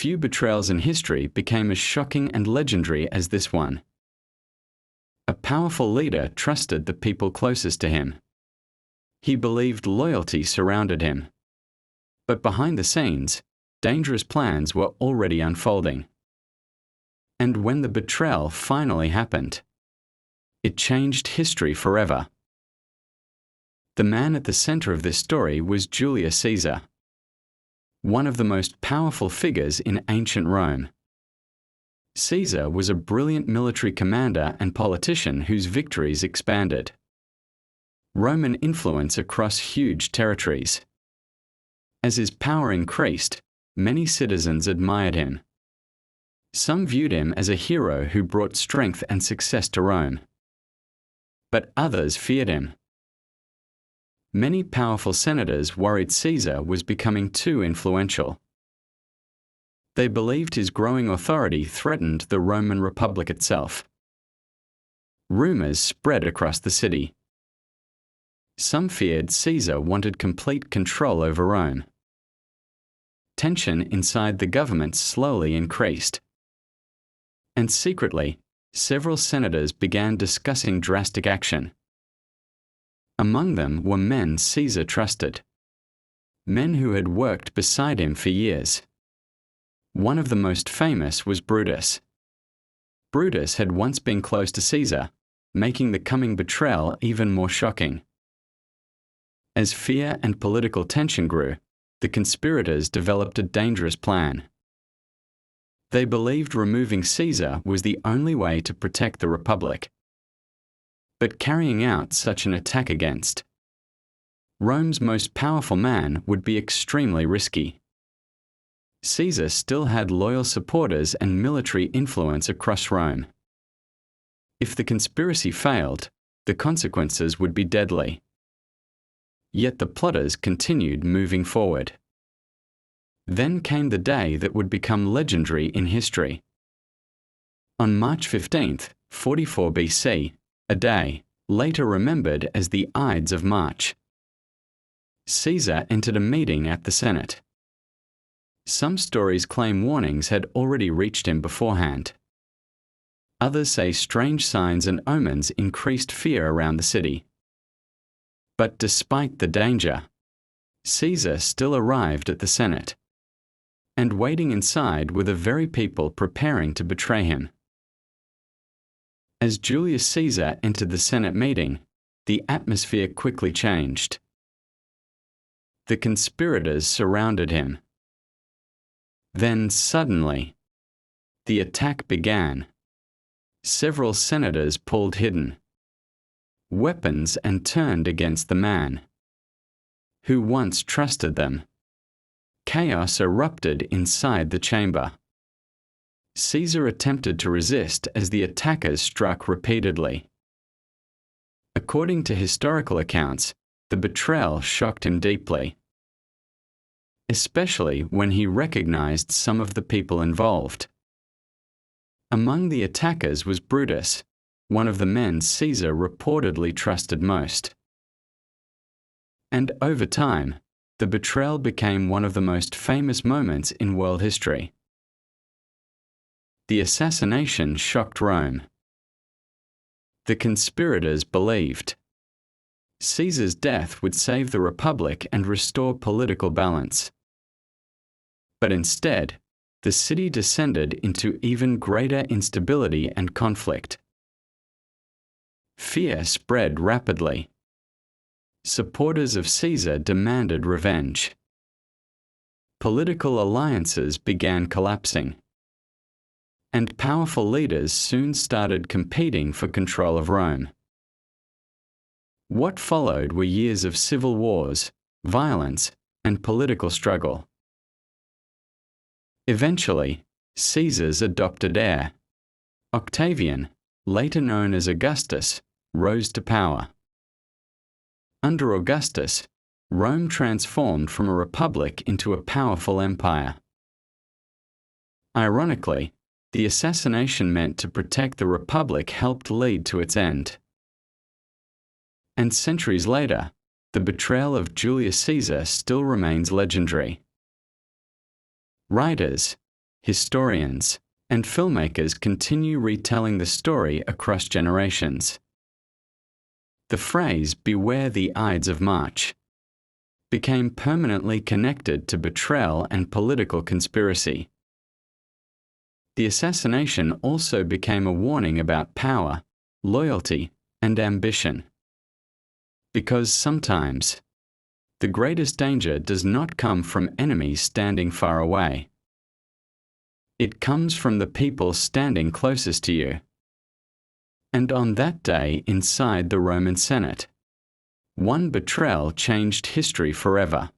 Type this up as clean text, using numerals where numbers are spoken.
few betrayals in history became as shocking and legendary as this one. A powerful leader trusted the people closest to him. He believed loyalty surrounded him. But behind the scenes, dangerous plans were already unfolding. And when the betrayal finally happened, it changed history forever. The man at the center of this story was Julius Caesar, one of the most powerful figures in ancient Rome. Caesar was a brilliant military commander and politician whose victories expanded Roman influence across huge territories. As his power increased, many citizens admired him. Some viewed him as a hero who brought strength and success to Rome. But others feared him. Many powerful senators worried Caesar was becoming too influential. They believed his growing authority threatened the Roman Republic itself. Rumors spread across the city. Some feared Caesar wanted complete control over Rome. Tension inside the government slowly increased. And secretly, several senators began discussing drastic action. Among them were men Caesar trusted, men who had worked beside him for years. One of the most famous was Brutus. Brutus had once been close to Caesar, making the coming betrayal even more shocking. As fear and political tension grew, the conspirators developed a dangerous plan. They believed removing Caesar was the only way to protect the Republic. But carrying out such an attack against Rome's most powerful man would be extremely risky. Caesar still had loyal supporters and military influence across Rome. If the conspiracy failed, the consequences would be deadly. Yet the plotters continued moving forward. Then came the day that would become legendary in history. On March 15th, 44 BC, a day later remembered as the Ides of March, Caesar entered a meeting at the Senate. Some stories claim warnings had already reached him beforehand. Others say strange signs and omens increased fear around the city. But despite the danger, Caesar still arrived at the Senate. And waiting inside were the very people preparing to betray him. As Julius Caesar entered the Senate meeting, the atmosphere quickly changed. The conspirators surrounded him. Then suddenly, the attack began. Several senators pulled hidden weapons and turned against the man who once trusted them. Chaos erupted inside the chamber. Caesar attempted to resist as the attackers struck repeatedly. According to historical accounts, the betrayal shocked him deeply, especially when he recognized some of the people involved. Among the attackers was Brutus, one of the men Caesar reportedly trusted most. And over time, the betrayal became one of the most famous moments in world history. The assassination shocked Rome. The conspirators believed Caesar's death would save the Republic and restore political balance. But instead, the city descended into even greater instability and conflict. Fear spread rapidly. Supporters of Caesar demanded revenge. Political alliances began collapsing. And powerful leaders soon started competing for control of Rome. What followed were years of civil wars, violence, and political struggle. Eventually, Caesar's adopted heir, Octavian, later known as Augustus, rose to power. Under Augustus, Rome transformed from a republic into a powerful empire. Ironically, the assassination meant to protect the Republic helped lead to its end. And centuries later, the betrayal of Julius Caesar still remains legendary. Writers, historians, and filmmakers continue retelling the story across generations. The phrase, "Beware the Ides of March," became permanently connected to betrayal and political conspiracy. The assassination also became a warning about power, loyalty, and ambition. Because sometimes, the greatest danger does not come from enemies standing far away. It comes from the people standing closest to you. And on that day inside the Roman Senate, one betrayal changed history forever.